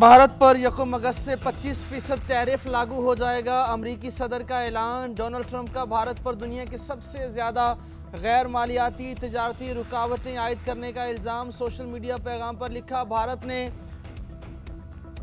भारत पर यकम अगस्त से 25% टैरिफ लागू हो जाएगा। अमरीकी सदर का ऐलान। डोनाल्ड ट्रंप का भारत पर दुनिया की सबसे ज़्यादा गैर मालियाती तिजारती रुकावटें आयद करने का इल्ज़ाम। सोशल मीडिया पैगाम पर लिखा, भारत ने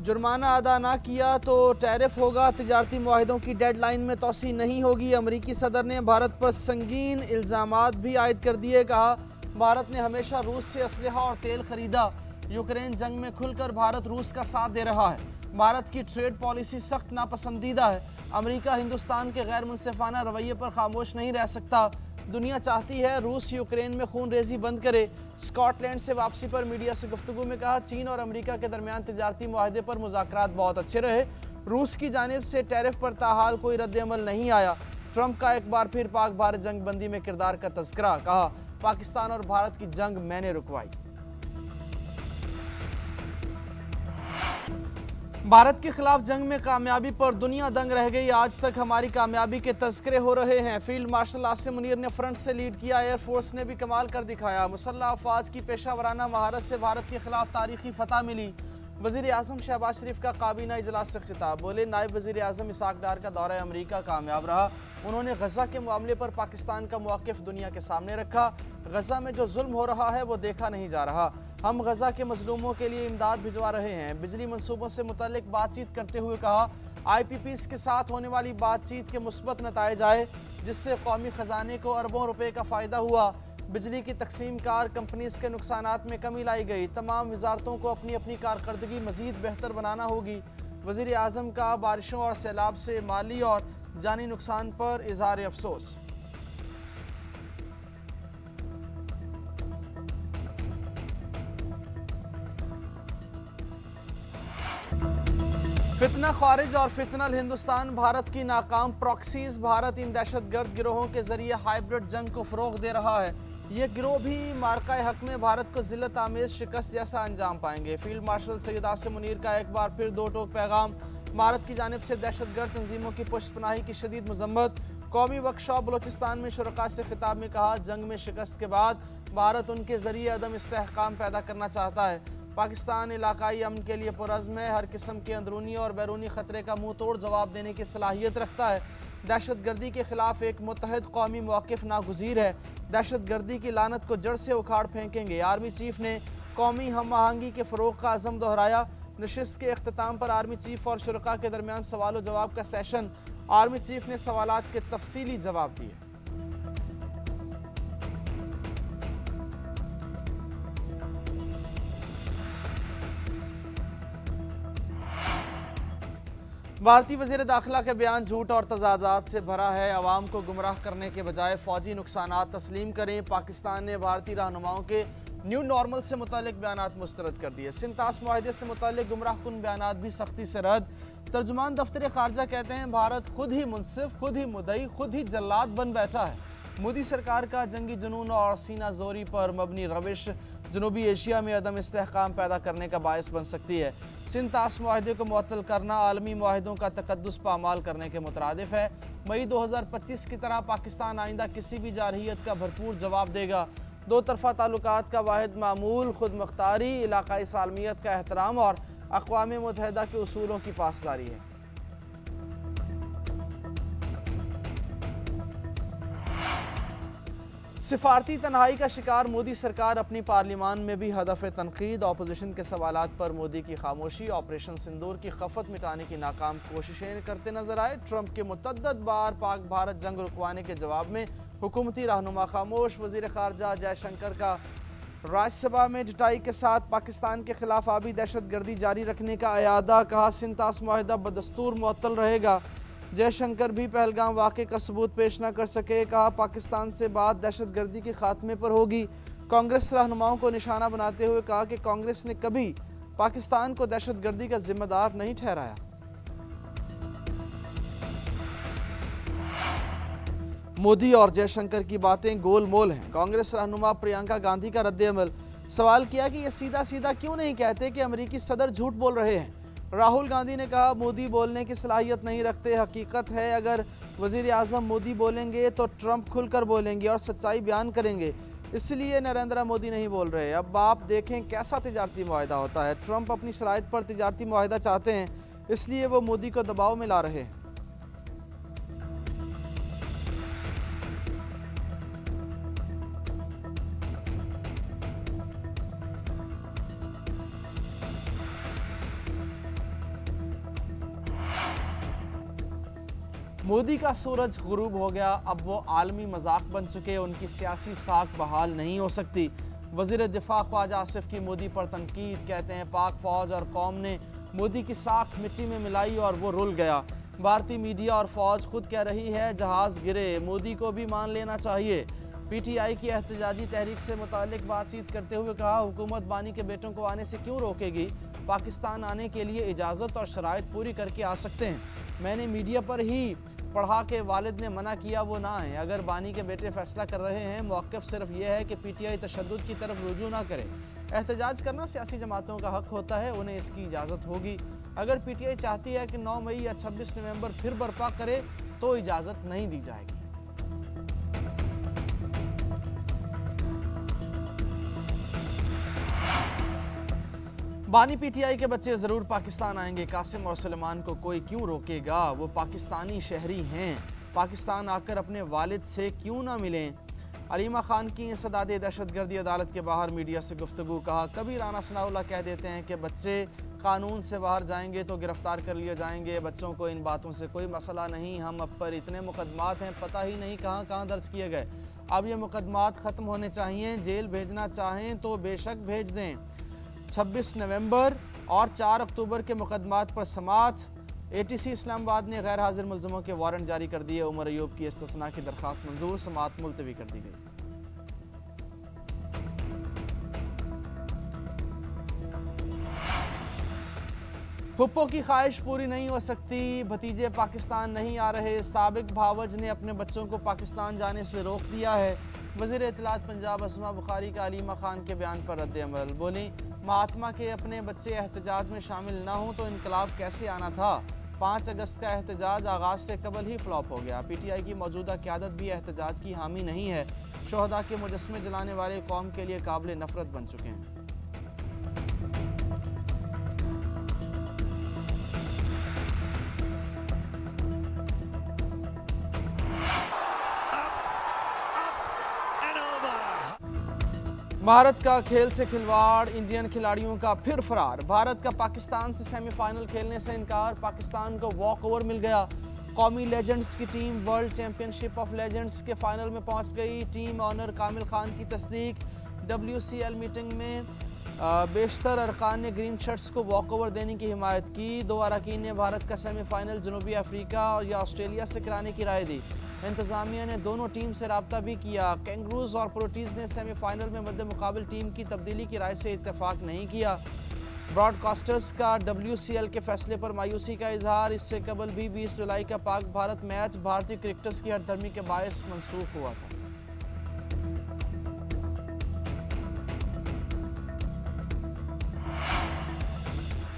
जुर्माना अदा ना किया तो टैरिफ होगा। तिजारती मुआहिदों की डेडलाइन में तोसी नहीं होगी। अमरीकी सदर ने भारत पर संगीन इल्ज़ामात भी आयद कर दिए। कहा, भारत ने हमेशा रूस से असलहा और तेल खरीदा। यूक्रेन जंग में खुलकर भारत रूस का साथ दे रहा है। भारत की ट्रेड पॉलिसी सख्त नापसंदीदा है। अमेरिका हिंदुस्तान के गैर मुनसिफाना रवैये पर खामोश नहीं रह सकता। दुनिया चाहती है रूस यूक्रेन में खून रेजी बंद करे। स्कॉटलैंड से वापसी पर मीडिया से गुफ्तगू में कहा, चीन और अमेरिका के दरमियान तिजारती मुआहदे पर मुज़ाकरात बहुत अच्छे रहे। रूस की जानिब से टैरिफ पर ताहाल कोई रद्द-ए-अमल नहीं आया। ट्रंप का एक बार फिर पाक भारत जंग बंदी में किरदार का तज़किरा। कहा, पाकिस्तान और भारत की जंग मैंने रुकवाई। भारत के खिलाफ जंग में कामयाबी पर दुनिया दंग रह गई। आज तक हमारी कामयाबी के तज़किरे हो रहे हैं। फील्ड मार्शल आसिम मुनीर ने फ्रंट से लीड किया। एयरफोर्स ने भी कमाल कर दिखाया। मुसल्लह अफवाज की पेशावराना महारत से भारत के खिलाफ तारीखी फतह मिली। वज़ीर आज़म शहबाज शरीफ का काबीना इजलास से खिताब। बोले, नायब वज़ीर आज़म इसहाक डार का दौरा अमरीका कामयाब रहा। उन्होंने गज़ा के मामले पर पाकिस्तान का मौक़िफ़ दुनिया के सामने रखा। गज़ा में जो जुल्म हो रहा है वो देखा नहीं जा रहा। हम गज़ा के मजलूमों के लिए इमदाद भिजवा रहे हैं। बिजली मनसूबों से मुतल्लिक बातचीत करते हुए कहा, IPPs के साथ होने वाली बातचीत के मुस्बत नताइज आए, जिससे कौमी ख़जाने को अरबों रुपए का फ़ायदा हुआ। बिजली की तकसीम कार कंपनीज के नुकसानात में कमी लाई गई। तमाम वजारतों को अपनी अपनी कारकर्दगी मज़ीद बेहतर बनाना होगी। वज़ीर आज़म का बारिशों और सैलाब से माली और जानी नुकसान पर इज़हार अफसोस। फितना खारिज और फितनल हिंदुस्तान, भारत की नाकाम प्रॉक्सीज। भारत इन दहशतगर्द गिरोहों के जरिए हाइब्रिड जंग को फ़रोग़ दे रहा है। ये गिरोह भी मार्का हक में भारत को ज़िल्लत आमेज़ शिकस्त जैसा अंजाम पाएंगे। फील्ड मार्शल सैयद आसिम मुनीर का एक बार फिर दो टोक पैगाम। भारत की जानिब से दहशतगर्द तंजीमों की पुष्पनाही की शदीद मजम्मत। कौमी वर्कशॉप बलोचिस्तान में शुरका से खिताब में कहा, जंग में शिकस्त के बाद भारत उनके ज़रिए अदम इस्तेहकाम पैदा करना चाहता है। पाकिस्तान इलाकाई अमन के लिए पुरज़्म है। हर किस्म के अंदरूनी और बैरूनी ख़तरे का मुँह तोड़ जवाब देने की सलाहियत रखता है। दहशतगर्दी के खिलाफ एक मुत्तहद कौमी मौक़िफ़ नागुज़ीर है। दहशतगर्दी की लानत को जड़ से उखाड़ फेंकेंगे। आर्मी चीफ ने कौमी हम आहंगी के फ़रोग़ का अज़म दोहराया। नशिस्त के अख्ताम पर आर्मी चीफ और शुरका के दरमियान सवाल जवाब का सेशन। आर्मी चीफ ने सवालात के तफसीली जवाब दिए। भारतीय वज़ीर दाखिला के बयान झूठ और तज़ादात से भरा है। अवाम को गुमराह करने के बजाय फ़ौजी नुकसानात तस्लीम करें। पाकिस्तान ने भारतीय रहनुमाओं के न्यू नॉर्मल से मुतालिक बयानात मुस्तरद कर दिए। सिंतास मुआहिदे से मुतालिक गुमराह कुन बयानात भी सख्ती से रद्द। तर्जुमान दफ्तर खारजा कहते हैं, भारत खुद ही मुनसिफ, खुद ही मुदई, खुद ही जल्लाद बन बैठा है। मोदी सरकार का जंगी जुनून और सीना जोरी पर मबनी रविश जनूबी एशिया में अदम इस्तेहकाम पैदा करने का बायस बन सकती है। सिंतास मुआहिदे को मुअत्तल करना आलमी मुआहिदों का तकद्दुस पामाल करने के मुतरादिफ है। मई 2025 की तरह पाकिस्तान आइंदा किसी भी जारहियत का भरपूर जवाब देगा। दो तरफ़ा ताल्लुकात का वाहिद मामूल खुद मुख्तारी, इलाकाई सालमियत का एहतराम और अक़वाम मुत्तहिदा के उसूलों की पासदारी है। सिफारती तन्हाई का शिकार मोदी सरकार अपनी पार्लियामान में भी हदफ तनकीद। अपोजिशन के सवालात पर मोदी की खामोशी। ऑपरेशन सिंदूर की खफत मिटाने की नाकाम कोशिशें करते नजर आए। ट्रंप के मुतअद्दिद बार पाक भारत जंग रुकवाने के जवाब में हुकूमती रहनुमा खामोश। वज़ीर ख़ारजा जयशंकर का राज्यसभा में जुटाई के साथ पाकिस्तान के खिलाफ आबी दहशतगर्दी जारी रखने का अयादा। कहा, सिंतास मुआहिदा बदस्तूर मुअत्तल रहेगा। जयशंकर भी पहलगाम वाक़े का सबूत पेश न कर सके। कहा, पाकिस्तान से बात दहशतगर्दी के खात्मे पर होगी। कांग्रेस रहनुमाओं को निशाना बनाते हुए कहा कि कांग्रेस ने कभी पाकिस्तान को दहशतगर्दी का जिम्मेदार नहीं ठहराया। मोदी और जयशंकर की बातें गोल मोल हैं। कांग्रेस रहनुमा प्रियंका गांधी का रद्द-ए-अमल। सवाल किया कि ये सीधा सीधा क्यों नहीं कहते कि अमेरिकी सदर झूठ बोल रहे हैं। राहुल गांधी ने कहा, मोदी बोलने की सलाहियत नहीं रखते। हकीकत है, अगर वज़ीर आज़म मोदी बोलेंगे तो ट्रंप खुलकर बोलेंगे और सच्चाई बयान करेंगे। इसलिए नरेंद्र मोदी नहीं बोल रहे। अब आप देखें कैसा तिजारती मुआहदा होता है। ट्रंप अपनी शराइत पर तिजारती मुआहदा चाहते हैं, इसलिए वो मोदी को दबाव में ला रहे हैं। मोदी का सूरज गुरूब हो गया, अब वो आलमी मजाक बन चुके, उनकी सियासी साख बहाल नहीं हो सकती। वज़ीर दिफा ख्वाजा आसिफ की मोदी पर तनकीद, कहते हैं पाक फौज और कौम ने मोदी की साख मिट्टी में मिलाई और वो रुल गया। भारतीय मीडिया और फौज खुद कह रही है जहाज़ गिरे, मोदी को भी मान लेना चाहिए। पीटीआई की एहतजाजी तहरीक से मुतालिक बातचीत करते हुए कहा, हुकूमत बानी के बेटों को आने से क्यों रोकेगी, पाकिस्तान आने के लिए इजाज़त और शराइत पूरी करके आ सकते हैं। मैंने मीडिया पर ही पढ़ा के वालिद ने मना किया वो ना आए। अगर बानी के बेटे फैसला कर रहे हैं, मौक़िफ़ सिर्फ ये है कि पीटीआई तशद्दुद की तरफ रुजू ना करे। एहतजाज करना सियासी जमातों का हक होता है, उन्हें इसकी इजाज़त होगी। अगर पीटीआई चाहती है कि 9 मई या 26 नवंबर फिर बर्पा करे तो इजाज़त नहीं दी जाएगी। बानी पीटीआई के बच्चे ज़रूर पाकिस्तान आएंगे, कासिम और सुलेमान को कोई क्यों रोकेगा, वो पाकिस्तानी शहरी हैं, पाकिस्तान आकर अपने वालिद से क्यों ना मिलें। अलीमा खान की इंसदाद दहशतगर्दी अदालत के बाहर मीडिया से गुफ्तगू, कहा कभी राना सनाउल्लाह कह देते हैं कि बच्चे कानून से बाहर जाएंगे तो गिरफ्तार कर लिए जाएंगे, बच्चों को इन बातों से कोई मसला नहीं, हम अब पर इतने मुकदमात हैं पता ही नहीं कहाँ कहाँ दर्ज किए गए। अब ये मुकदमात ख़त्म होने चाहिए, जेल भेजना चाहें तो बेशक भेज दें। 26 नवंबर और 4 अक्टूबर के मुकदमात पर समाअत, एटीसी इस्लामाबाद ने गैर हाजिर मुलजमों के वारंट जारी कर दिए। उमर अयूब की इस्तिस्ना की दरख्वास्त मंजूर, समाअत मुलतवी कर दी गई। फुप्पो की ख्वाहिश पूरी नहीं हो सकती, भतीजे पाकिस्तान नहीं आ रहे, साबिक भावज ने अपने बच्चों को पाकिस्तान जाने से रोक दिया है। वज़ीर इत्तलात पंजाब असमा बुखारी का अलीमा खान के बयान पर रद्द अमल, बोली महात्मा के अपने बच्चे एहतजाज में शामिल ना हों तो इनकलाब कैसे आना था। 5 अगस्त का एहतजाज आगाज से कबल ही फ्लॉप हो गया। पीटीआई की मौजूदा क़यादत भी एहतजाज की हामी नहीं है। शोहदा के मुजस्मे जलाने वाले कौम के लिए काबिल नफरत बन चुके हैं। भारत का खेल से खिलवाड़, इंडियन खिलाड़ियों का फिर फरार। भारत का पाकिस्तान से सेमीफाइनल खेलने से इनकार, पाकिस्तान को वॉक ओवर मिल गया। कौमी लेजेंड्स की team world championship of legends के फाइनल में पहुंच गई। टीम ऑनर कामिल खान की तस्दीक। WCL मीटिंग में बेशतर अरकान ने ग्रीन शर्ट्स को वॉक ओवर देने की हिमायत की। 2 अरकान ने भारत का सेमीफाइनल जनूबी अफ्रीका या ऑस्ट्रेलिया से कराने की राय दी। इंतज़ामिया ने दोनों टीम से रब्ता भी किया। कैंगरूज और प्रोटीज़ ने सेमीफाइनल में मद्दे मुकाबिल टीम की तब्दीली की राय से इत्तेफाक नहीं किया। ब्रॉडकास्टर्स का WCL के फैसले पर मायूसी का इजहार। इससे कबल भी 20 जुलाई का पाक भारत मैच भारतीय क्रिकेटर्स की हरदर्मी के बायस मनसूख हुआ था।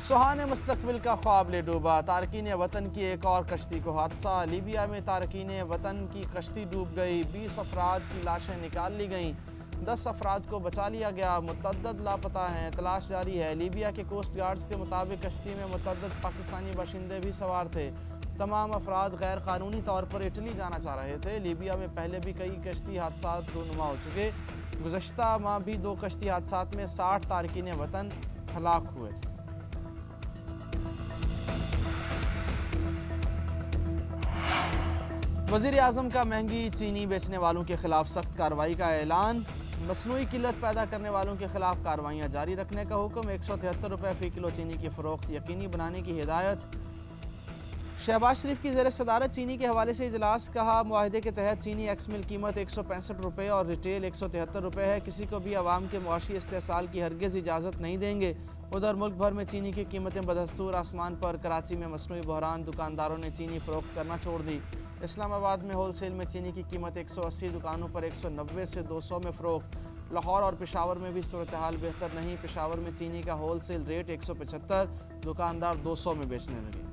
सुहाने मुस्तकबिल का ख्वाब ले डूबा, तारकीन वतन की एक और कश्ती को हादसा। लीबिया में तारकीन वतन की कश्ती डूब गई। 20 अफराद की लाशें निकाल ली गईं, 10 अफराद को बचा लिया गया। मुतअद्दिद लापता हैं, तलाश जारी है। लीबिया के कोस्ट गार्ड्स के मुताबिक कश्ती में मुतअद्दिद पाकिस्तानी बाशिंदे भी सवार थे। तमाम अफराद गैर कानूनी तौर पर इटली जाना चाह रहे थे। लीबिया में पहले भी कई कश्ती हादसा रूनुमा हो चुके। गुज़श्ता माह भी 2 कश्ती हादसा में 60 तारकीन वतन हलाक हुए थे। वज़ीर आज़म का महंगी चीनी बेचने वालों के खिलाफ सख्त कार्रवाई का ऐलान। मसनूई किल्लत पैदा करने वालों के खिलाफ कार्रवाइयाँ जारी रखने का हुक्म। 173 रुपये फ़ी किलो चीनी की फ़रोख्त यकीनी बनाने की हिदायत। शहबाज शरीफ की ज़ेर सदारत चीनी के हवाले से इजलास, कहा मुआहदे के तहत चीनी एक्स मिल कीमत 165 रुपये और रिटेल 173 रुपये है। किसी को भी अवाम के मुआशी इस्तेसाल की हरगिज़ इजाज़त नहीं देंगे। उधर मुल्क भर में चीनी की कीमतें बदस्तूर आसमान पर। कराची में मसनूई बहरान, दुकानदारों ने चीनी फ़रोख्त करना छोड़ दी। इस्लामाबाद में होलसेल में चीनी की कीमत 180, दुकानों पर 190 से 200 में फ़रोख्त। लाहौर और पेशावर में भी सूरत हाल बेहतर नहीं। पेशावर में चीनी का होलसेल रेट 175, दुकानदार 200 में बेचने लगे।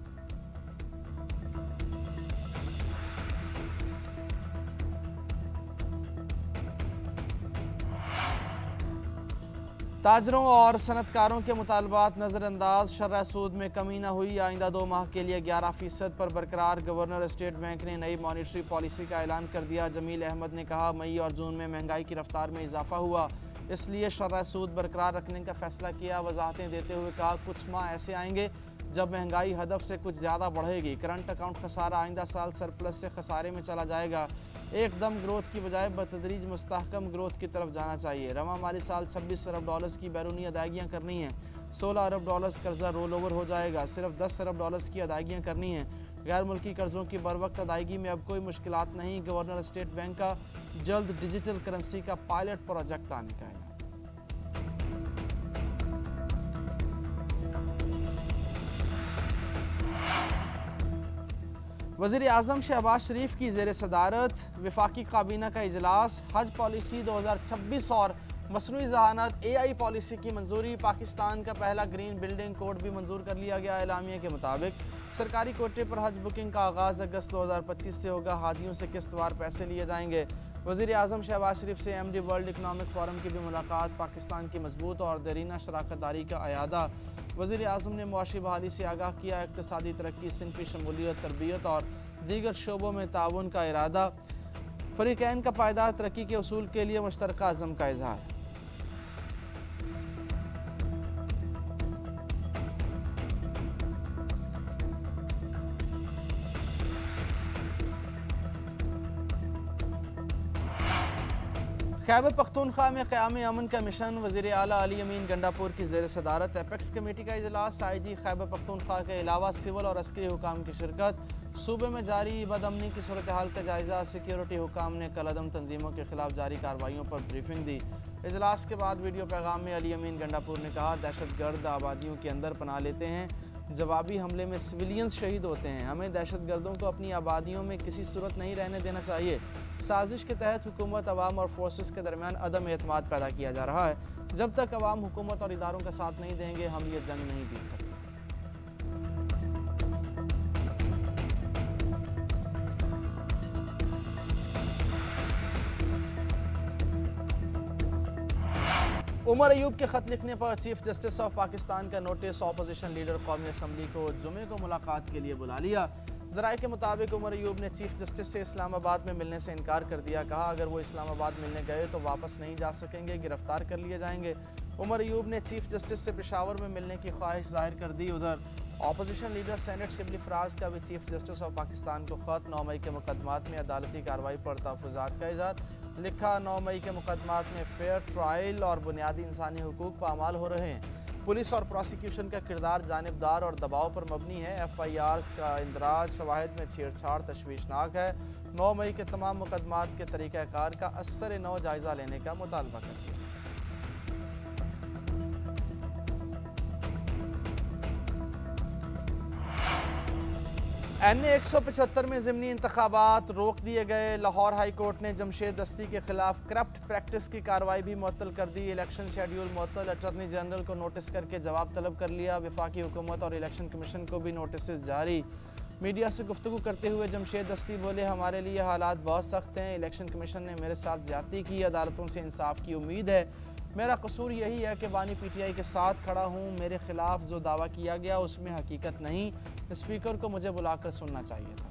ताजरों और सनतकारों के मुतालबात नज़रअंदाज, शर्ह सूद में कमी न हुई। आइंदा 2 माह के लिए 11% पर बरकरार। गवर्नर स्टेट बैंक ने नई मॉनिटरी पॉलिसी का ऐलान कर दिया। जमील अहमद ने कहा, मई और जून में महंगाई की रफ्तार में इजाफा हुआ, इसलिए शर्ह सूद बरकरार रखने का फैसला किया। वजाहतें देते हुए कहा, कुछ माह ऐसे आएंगे जब महंगाई हदफ से कुछ ज़्यादा बढ़ेगी। करंट अकाउंट खसारा आइंदा साल सरप्लस से खसारे में चला जाएगा। एकदम ग्रोथ की बजाय बतदरीज मुस्तहकम ग्रोथ की तरफ जाना चाहिए। रवा माली साल 26 अरब डॉलर्स की बैरूनी अदायगियाँ करनी हैं। 16 अरब डॉलर्स कर्जा रोल ओवर हो जाएगा। सिर्फ 10 अरब डॉलर्स की अदायगियाँ करनी हैं। गैर मुल्की कर्जों की बरवक्त अदायगी में अब कोई मुश्किलात नहीं। गवर्नर स्टेट बैंक का जल्द डिजिटल करेंसी का पायलट प्रोजेक्ट आने का है। वज़ीर आज़म शहबाज शरीफ की ज़ेर सदारत वफाकी काबीना का इजलास। हज पॉलिसी 2026 और मसनूई ज़हानत AI पॉलिसी की मंजूरी। पाकिस्तान का पहला ग्रीन बिल्डिंग कोड भी मंजूर कर लिया गया। एलामिया के मुताबिक सरकारी कोटे पर हज बुकिंग का आगाज़ अगस्त 2025 से होगा। हाजियों से किस्तवार पैसे लिए जाएंगे। वज़ीर आज़म शहबाज शरीफ से MD वर्ल्ड इकनॉमिक फोरम की भी मुलाकात। पाकिस्तान की मजबूत और देरीना शराकतदारी का अयादा। वज़ीर आज़म ने मुआशी बहाली से आगाह किया। इक़्तिसादी तरक्की, सिनफी शमूलियत, तरबियत और दीगर शोबों में ताउन का इरादा। फ़रीक़ैन का पायदार तरक्की के उसूल के लिए मुश्तरका अज़्म का इज़हार। खैबर पख्तूनख्वा में क़याम अमन का मिशन। वज़ीर आला अली अमीन गंडापुर की ज़ेर सदारत एपेक्स कमेटी का इजलास। IG खैबर पख्तूनख्वा के अलावा सिविल और अस्करी हुकाम की शिरकत। सूबे में जारी बदअमनी की सूरत हाल का जायज़ा। सिक्योरिटी हुकाम ने कलअदम तंजीमों के खिलाफ जारी कार्रवाइयों पर ब्रीफिंग दी। इजलास के बाद वीडियो पैगाम में अली अमीन गंडापुर ने कहा, दहशतगर्द आबादियों के अंदर पनाह लेते हैं, जवाबी हमले में सिविलियंस शहीद होते हैं। हमें दहशतगर्दों को अपनी आबादियों में किसी सूरत नहीं रहने देना चाहिए। साजिश के तहत हुकूमत, अवाम और फोर्सेस के दरमियान अदम एतमाद पैदा किया जा रहा है। जब तक अवाम हुकूमत और इदारों का साथ नहीं देंगे, हम ये जंग नहीं जीत सकते। उमर अयूब के खत लिखने पर चीफ जस्टिस ऑफ पाकिस्तान का नोटिस। ऑपोजिशन लीडर कौमी असम्बली को जुमे को मुलाकात के लिए बुला लिया। ज़राए के मुताबिक उमर अयूब ने चीफ जस्टिस से इस्लामाबाद में मिलने से इनकार कर दिया। कहा, अगर वो इस्लामाबाद मिलने गए तो वापस नहीं जा सकेंगे, गिरफ्तार कर लिए जाएंगे। उमर अयूब ने चीफ जस्टिस से पेशावर में मिलने की ख्वाहिश जाहिर कर दी। उधर opposition leader senate Shibli Faraz का भी चीफ जस्टिस ऑफ पाकिस्तान को खत। 9 मई के मुकदमात में अदालती कार्रवाई पर तहफ़्फ़ुज़ात का इज़हार। लिखा, 9 मई के मुकदमात में फेयर ट्रायल और बुनियादी इंसानी हुकूक पामाल हो रहे हैं। पुलिस और प्रोसिक्यूशन का किरदार जानिबदार और दबाव पर मबनी है। FIRs का इंदराज, शवाहिद में छेड़छाड़ तशवीशनाक है। 9 मई के तमाम मुकदमात के तरीक़ाकार का असर नौ जायज़ा लेने का मुतालबा करती है। NA 175 में ज़िमनी इंतखाबात रोक दिए गए। लाहौर हाई कोर्ट ने जमशेद दस्ती के खिलाफ करप्ट प्रैक्टिस की कार्रवाई भी मुअत्तल कर दी। इलेक्शन शेड्यूल मुअत्तल। अटॉर्नी जनरल को नोटिस करके जवाब तलब कर लिया। वफाकी हुकूमत और इलेक्शन कमीशन को भी नोटिस जारी। मीडिया से गुफ्तगू करते हुए जमशेद दस्ती बोले, हमारे लिए हालात बहुत सख्त हैं। इलेक्शन कमीशन ने मेरे साथ ज्यादती की। अदालतों से इंसाफ की उम्मीद है। मेरा कसूर यही है कि बानी PTI के साथ खड़ा हूँ। मेरे खिलाफ जो दावा किया गया उसमें हकीकत नहीं। स्पीकर को मुझे बुलाकर सुनना चाहिए था।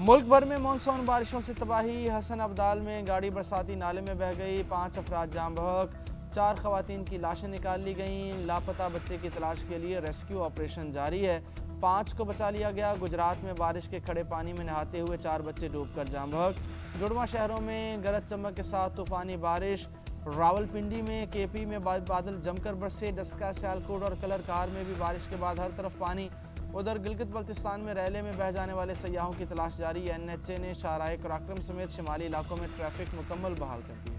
मुल्क भर में मानसून बारिशों से तबाही। हसन अब्दाल में गाड़ी बरसाती नाले में बह गई। 5 अफराद जाम बहक। 4 खवातीन की लाशें निकाल ली गईं। लापता बच्चे की तलाश के लिए रेस्क्यू ऑपरेशन जारी है। 5 को बचा लिया गया। गुजरात में बारिश के खड़े पानी में नहाते हुए 4 बच्चे डूबकर जाम बहक। जुड़वा शहरों में गरज चमक के साथ तूफानी बारिश। रावलपिंडी में, KP में बादल जमकर बरसे। डस्का, सियालकोट और कलरकार में भी बारिश के बाद हर तरफ पानी। उधर गिलगित बल्तिस्तान में रैले में बह जाने वाले सयाहों की तलाश जारी। NHA ने शाहराह कराक्रम समेत शिमाली इलाकों में ट्रैफिक मुकम्मल बहाल कर दी है।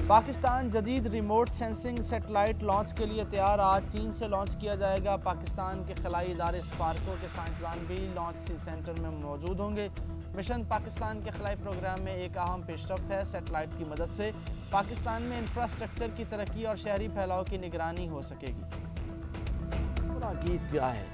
पाकिस्तान जदीद रिमोट सेंसिंग सेटेलाइट लॉन्च के लिए तैयार। आज चीन से लॉन्च किया जाएगा। पाकिस्तान के खलाई इदारे स्पार्को के साइंसदान भी लॉन्च सेंटर में मौजूद होंगे। मिशन पाकिस्तान के खलाई प्रोग्राम में एक अहम पेशरफ्त है। सैटेलाइट की मदद से पाकिस्तान में इंफ्रास्ट्रक्चर की तरक्की और शहरी फैलाव की निगरानी हो सकेगी। पूरा गीत गाए।